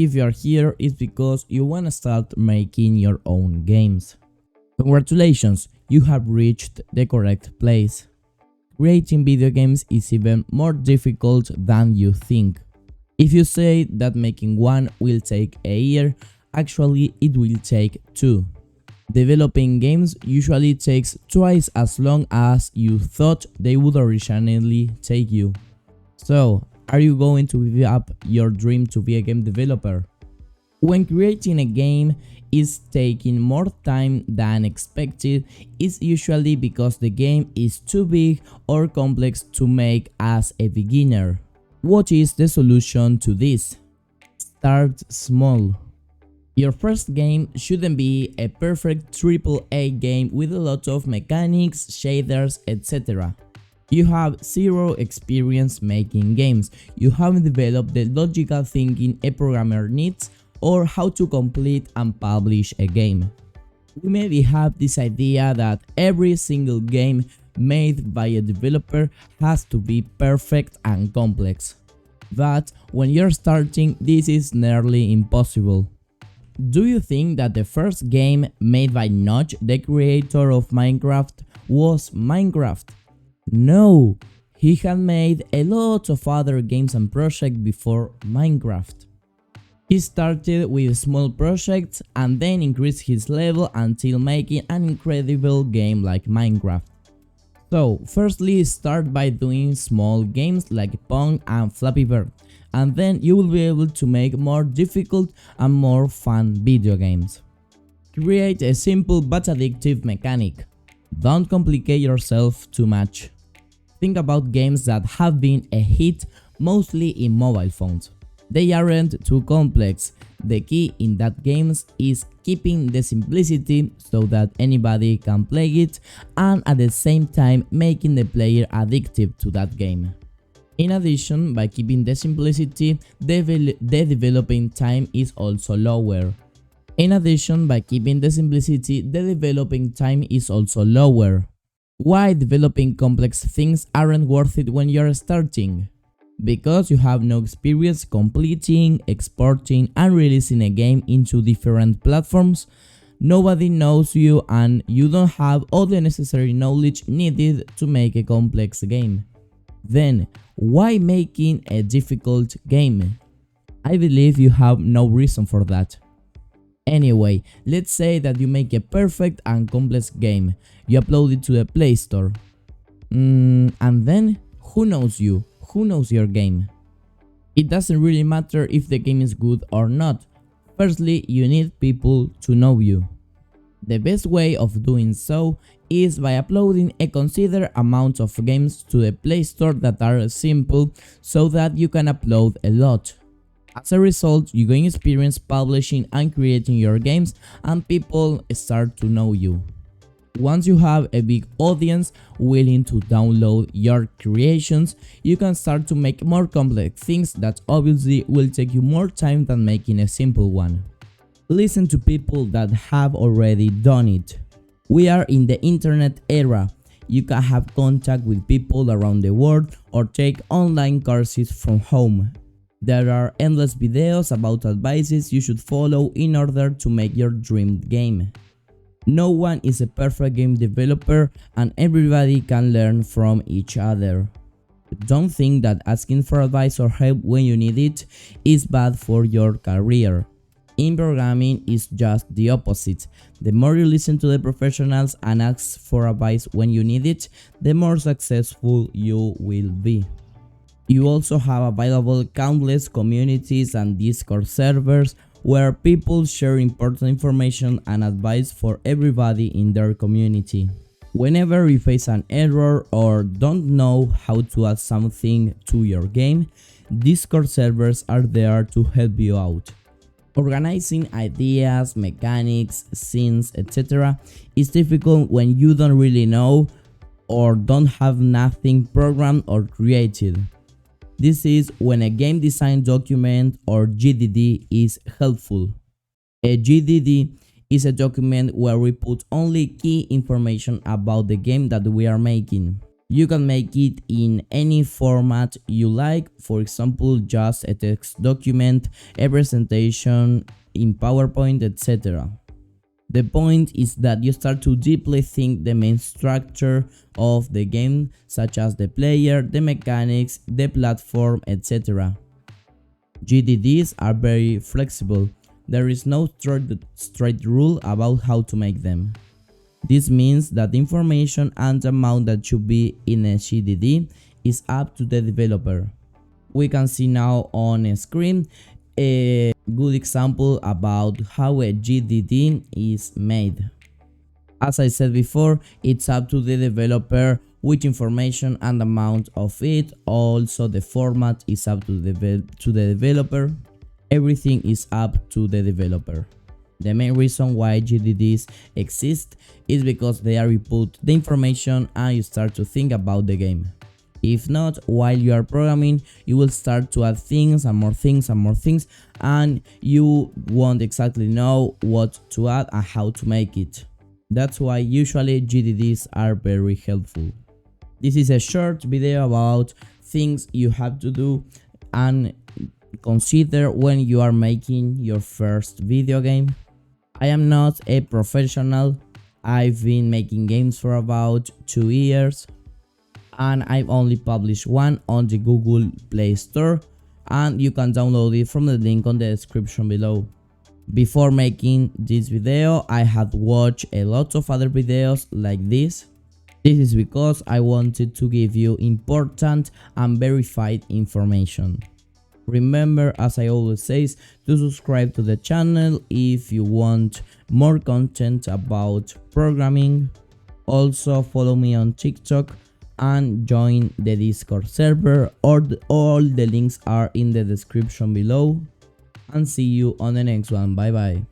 If you are here, it's because you want to start making your own games. Congratulations, you have reached the correct place. Creating video games is even more difficult than you think. If you say that making one will take a year, actually it will take 2. Developing games usually takes twice as long as you thought they would originally take you. So, are you going to give up your dream to be a game developer? When creating a game is taking more time than expected, it's usually because the game is too big or complex to make as a beginner. What is the solution to this? Start small. Your first game shouldn't be a perfect AAA game with a lot of mechanics, shaders, etc. You have zero experience making games, you haven't developed the logical thinking a programmer needs or how to complete and publish a game. We maybe have this idea that every single game made by a developer has to be perfect and complex. But when you're starting, this is nearly impossible. Do you think that the first game made by Notch, the creator of Minecraft, was Minecraft? No, he had made a lot of other games and projects before Minecraft. He started with small projects and then increased his level until making an incredible game like Minecraft. So, firstly start by doing small games like Pong and Flappy Bird, and then you will be able to make more difficult and more fun video games. Create a simple but addictive mechanic. Don't complicate yourself too much. Think about games that have been a hit mostly in mobile phones. They aren't too complex. The key in that games is keeping the simplicity so that anybody can play it and at the same time making the player addictive to that game. In addition, by keeping the simplicity, the developing time is also lower. Why developing complex things aren't worth it when you're starting? Because you have no experience completing, exporting and releasing a game into different platforms, nobody knows you and you don't have all the necessary knowledge needed to make a complex game. Then, why making a difficult game? I believe you have no reason for that. Anyway, let's say that you make a perfect and complex game, you upload it to the Play Store. And then, who knows you? Who knows your game? It doesn't really matter if the game is good or not. Firstly, you need people to know you. The best way of doing so is by uploading a considerable amount of games to the Play Store that are simple so that you can upload a lot. As a result, you gain experience publishing and creating your games and people start to know you. Once you have a big audience willing to download your creations, you can start to make more complex things that obviously will take you more time than making a simple one. Listen to people that have already done it. We are in the internet era. You can have contact with people around the world or take online courses from home. There are endless videos about advices you should follow in order to make your dream game. No one is a perfect game developer and everybody can learn from each other. Don't think that asking for advice or help when you need it is bad for your career. In programming, it's just the opposite. The more you listen to the professionals and ask for advice when you need it, the more successful you will be. You also have available countless communities and Discord servers where people share important information and advice for everybody in their community. Whenever you face an error or don't know how to add something to your game, Discord servers are there to help you out. Organizing ideas, mechanics, scenes, etc. is difficult when you don't really know or don't have nothing programmed or created. This is when a game design document or GDD is helpful. A GDD is a document where we put only key information about the game that we are making. You can make it in any format you like, for example, just a text document, a presentation in PowerPoint, etc. The point is that you start to deeply think the main structure of the game, such as the player, the mechanics, the platform, etc. GDDs are very flexible. There is no straight rule about how to make them. This means that the information and the amount that should be in a GDD is up to the developer. We can see now on a screen a good example about how a GDD is made. As I said before, it's up to the developer which information and amount of it. Also, the format is up to the developer. Everything is up to the developer. The main reason why GDDs exist is because they are input the information and you start to think about the game. If not, while you are programming, you will start to add things and more things and more things, and you won't exactly know what to add and how to make it. That's why usually GDDs are very helpful. This is a short video about things you have to do and consider when you are making your first video game. I am not a professional. I've been making games for about 2 years and I've only published one on the Google Play Store, and you can download it from the link on the description below. Before making this video, I had watched a lot of other videos like this. This is because I wanted to give you important and verified information. Remember, as I always say, to subscribe to the channel if you want more content about programming. Also follow me on TikTok and join the Discord server. All the links are in the description below. And see you on the next one. Bye bye.